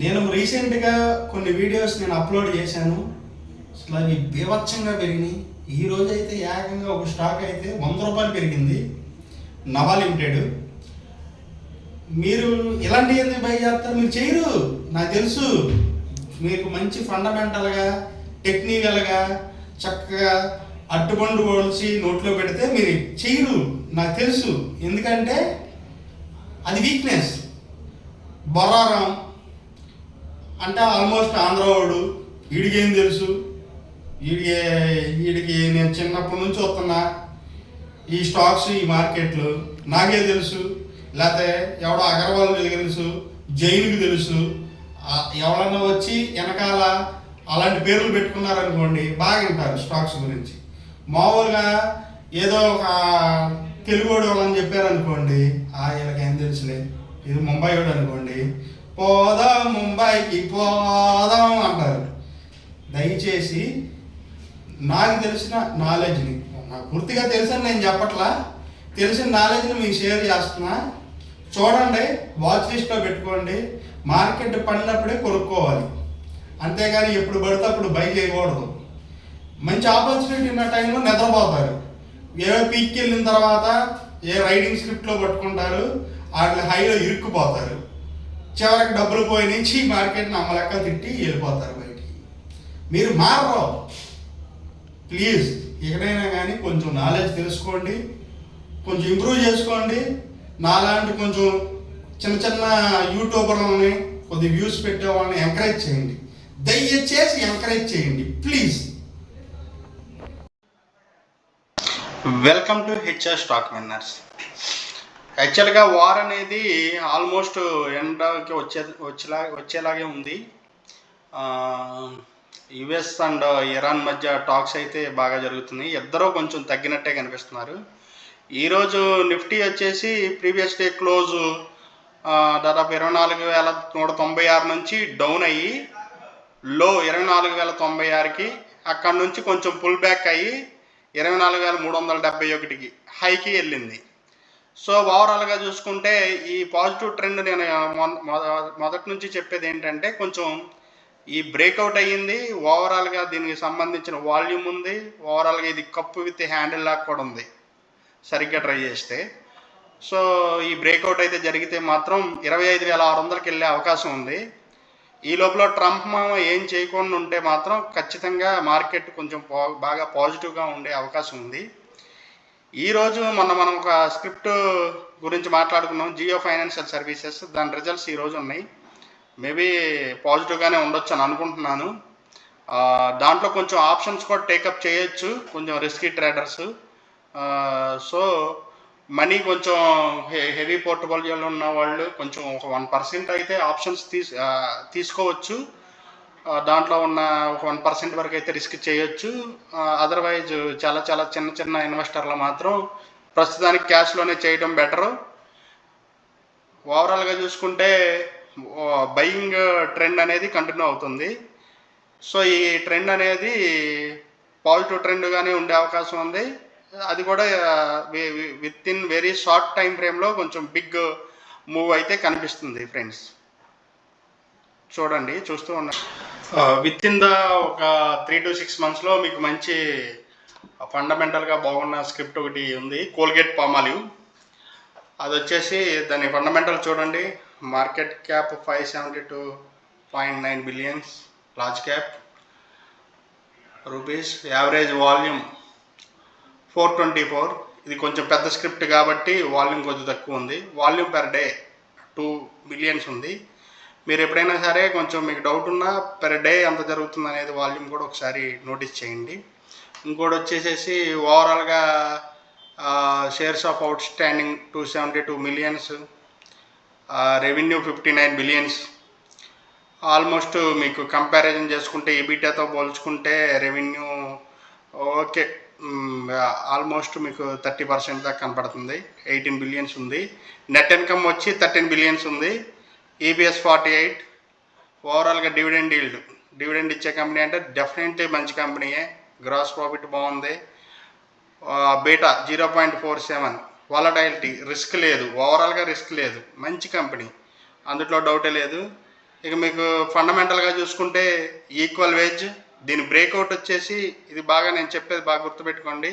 నేను రీసెంట్గా కొన్ని వీడియోస్ అప్లోడ్ చేశాను. అసలు అవి బీభత్సంగా పెరిగినాయి. ఈ రోజు అయితే ఏకంగా ఒక స్టాక్ అయితే ₹100 పెరిగింది. నవా లిమిటెడ్. మీరు ఇలాంటివి ఎందుకు బై చేస్తారు? మీరు చేయరు, నాకు తెలుసు. మీకు మంచి ఫండమెంటల్గా, టెక్నికల్గా చక్కగా అట్టుపండు పోల్చి నోట్లో పెడితే మీరు చేయరు, నాకు తెలుసు. ఎందుకంటే అది వీక్నెస్. బొరారం అంటే ఆల్మోస్ట్ ఆంధ్రవాడు, వీడికి ఏం తెలుసు? వీడికి వీడికి నేను చిన్నప్పటి నుంచి వస్తున్నా ఈ స్టాక్స్, ఈ మార్కెట్లు నాకే తెలుసు. లేకపోతే ఎవడో అగర్వాల్ తెలుసు, జైన్కి తెలుసు. ఎవరన్నా వచ్చి వెనకాల అలాంటి పేర్లు పెట్టుకున్నారనుకోండి, బాగా వింటారు స్టాక్స్ గురించి. మామూలుగా ఏదో ఒక తెలుగువాడు వాళ్ళని చెప్పారనుకోండి, వీళ్ళకేం తెలుసులే, ఇది ముంబై వాడు అనుకోండి, పోదాం ముంబైకి పోదాం అంటారు. దయచేసి నాకు తెలిసిన నాలెడ్జ్ని, నాకు పూర్తిగా తెలుసని నేను చెప్పట్లా, తెలిసిన నాలెడ్జ్ని మీకు షేర్ చేస్తున్నా. చూడండి, వాచ్ లిస్ట్లో పెట్టుకోండి. మార్కెట్ పడినప్పుడే కొనుక్కోవాలి, అంతేగాని ఎప్పుడు పడితే అప్పుడు బై చేయకూడదు. మంచి ఆపర్చునిటీ ఉన్న టైంలో నిద్రపోతారు. ఏ పీక్కి వెళ్ళిన తర్వాత ఏ రైడింగ్ స్క్రిప్ట్లో పట్టుకుంటారు, వాటి హైలో ఇరుక్కుపోతారు. చివరికి డబ్బులు పోయి నుంచి మార్కెట్ని అమ్మలెక్క తిట్టి వెళ్ళిపోతారు బయటికి. మీరు మారరు. ప్లీజ్ ఎక్కడైనా కానీ కొంచెం నాలెడ్జ్ తెలుసుకోండి, కొంచెం ఇంప్రూవ్ చేసుకోండి. నాలాంటి కొంచెం చిన్న చిన్న యూట్యూబర్లని, కొద్ది వ్యూస్ పెట్టే వాళ్ళని ఎంకరేజ్ చేయండి. దయచేసి ఎంకరేజ్ చేయండి please. Welcome to HR stock winners. యాక్చువల్గా వార్ అనేది ఆల్మోస్ట్ ఎండకి వచ్చేలాగే ఉంది. యుఎస్ అండ్ ఇరాన్ మధ్య టాక్స్ అయితే బాగా జరుగుతున్నాయి. ఇద్దరూ కొంచెం తగ్గినట్టే కనిపిస్తున్నారు. ఈరోజు నిఫ్టీ వచ్చేసి ప్రీవియస్ డే క్లోజ్ దాదాపు 24,196 నుంచి డౌన్ అయ్యి లో 24,096కి, అక్కడ నుంచి కొంచెం పుల్ బ్యాక్ అయ్యి 24,371కి హైకి వెళ్ళింది. సో ఓవరాల్గా చూసుకుంటే ఈ పాజిటివ్ ట్రెండ్ నేను మొదటి నుంచి చెప్పేది ఏంటంటే, కొంచెం ఈ బ్రేక్అవుట్ అయ్యింది. ఓవరాల్గా దీనికి సంబంధించిన వాల్యూమ్ ఉంది. ఓవరాల్గా ఇది కప్పు విత్ హ్యాండిల్ లాగా కూడా ఉంది సరిగ్గా ట్రై చేస్తే. సో ఈ బ్రేక్అవుట్ అయితే జరిగితే మాత్రం 25,600కి వెళ్ళే అవకాశం ఉంది. ఈ లోపల ట్రంప్ మామ ఏం చేయకుండా ఉంటే మాత్రం ఖచ్చితంగా మార్కెట్ కొంచెం బాగా పాజిటివ్గా ఉండే అవకాశం ఉంది. ఈరోజు మనం ఒక స్క్రిప్ట్ గురించి మాట్లాడుకున్నాం, జియో ఫైనాన్షియల్ సర్వీసెస్. దాని రిజల్ట్స్ ఈరోజు ఉన్నాయి. మేబీ పాజిటివ్గానే ఉండొచ్చు అని అనుకుంటున్నాను. దాంట్లో కొంచెం ఆప్షన్స్ కూడా టేకప్ చేయొచ్చు కొంచెం రిస్కీ ట్రేడర్స్. సో మనీ కొంచెం హెవీ పోర్ట్ఫోలియోలో ఉన్న వాళ్ళు కొంచెం ఒక 1% అయితే ఆప్షన్స్ తీసుకోవచ్చు. దాంట్లో ఉన్న ఒక 1% వరకు అయితే రిస్క్ చేయొచ్చు. అదర్వైజ్ చాలా చాలా చిన్న చిన్న ఇన్వెస్టర్లు మాత్రం ప్రస్తుతానికి క్యాష్లోనే చేయడం బెటరు. ఓవరాల్గా చూసుకుంటే బయింగ్ ట్రెండ్ అనేది కంటిన్యూ అవుతుంది. సో ఈ ట్రెండ్ అనేది పాజిటివ్ ట్రెండ్గానే ఉండే అవకాశం ఉంది. అది కూడా with in very short time ఫ్రేమ్లో కొంచెం బిగ్ మూవ్ అయితే కనిపిస్తుంది ఫ్రెండ్స్. చూడండి, చూస్తూ ఉండండి. విత్ ఇన్ ద ఒక 3 to 6 monthsలో మీకు మంచి ఫండమెంటల్గా బాగున్న స్క్రిప్ట్ ఒకటి ఉంది, కోల్గేట్ పామాలివ్. అది వచ్చేసి దాని ఫండమెంటల్ చూడండి. Market cap 572.9 billion, large cap rupees, average volume 424. ఇది కొంచెం పెద్ద స్క్రిప్ట్ కాబట్టి వాల్యూమ్ కొంచెం తక్కువ ఉంది. వాల్యూమ్ పెర్ డే 2 billion ఉంది. మీరు ఎప్పుడైనా సరే కొంచెం మీకు డౌట్ ఉన్నా పెర్ డే ఎంత జరుగుతుంది అనేది వాల్యూమ్ కూడా ఒకసారి నోటీస్ చేయండి. ఇంకోటి వచ్చేసేసి ఓవరాల్గా shares of out standing 272 million, revenue 59 billion. Almost మీకు కంపారిజన్ చేసుకుంటే ఎబిటాతో పోల్చుకుంటే రెవెన్యూ ఓకే, ఆల్మోస్ట్ మీకు 30% దాకా కనపడుతుంది. 18 billion ఉంది. నెట్ ఇన్కమ్ వచ్చి 13 billion ఉంది. ఈబిఎస్ 48. ఓవరాల్గా డివిడెండ్ ఇచ్చే కంపెనీ అంటే డెఫినెట్లీ మంచి కంపెనీయే. గ్రాస్ ప్రాఫిట్ బాగుంది. బీటా 0.47. వాలటైలిటీ, రిస్క్ లేదు, ఓవరాల్గా రిస్క్ లేదు, మంచి కంపెనీ, అందులో డౌటే లేదు. ఇక మీకు ఫండమెంటల్గా చూసుకుంటే ఈక్వల్ వేజ్, దీని బ్రేక్అవుట్ వచ్చేసి ఇది బాగా నేను చెప్పేది బాగా గుర్తుపెట్టుకోండి,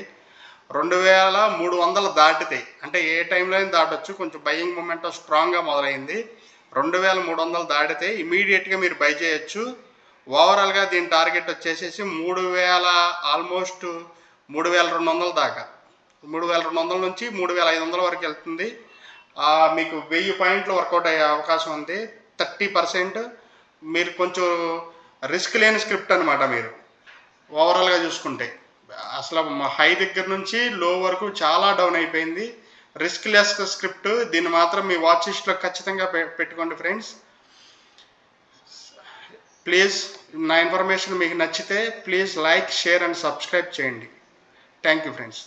2300 దాటితే, అంటే ఏ టైంలో అయినా దాటొచ్చు, కొంచెం బయింగ్ మూమెంట్ స్ట్రాంగ్గా మొదలైంది. 2300 దాటితే ఇమీడియట్గా మీరు బై చేయొచ్చు. ఓవరాల్గా దీని టార్గెట్ వచ్చేసేసి 3000, ఆల్మోస్ట్ 3200 దాకా, 3200 నుంచి 3500 వరకు వెళ్తుంది. మీకు 1000 పాయింట్లు వర్కౌట్ అయ్యే అవకాశం ఉంది. 30% మీరు కొంచెం రిస్క్ లేని స్క్రిప్ట్ అనమాట. మీరు ఓవరాల్గా చూసుకుంటే అసలు హై దగ్గర నుంచి లో వరకు చాలా డౌన్ అయిపోయింది. రిస్క్ లెస్ స్క్రిప్ట్, దీన్ని మాత్రం మీ వాచ్ లిస్ట్లో ఖచ్చితంగా పెట్టుకోండి ఫ్రెండ్స్. ప్లీజ్ నా ఇన్ఫర్మేషన్ మీకు నచ్చితే please like, share and subscribe చేయండి. Thank you friends.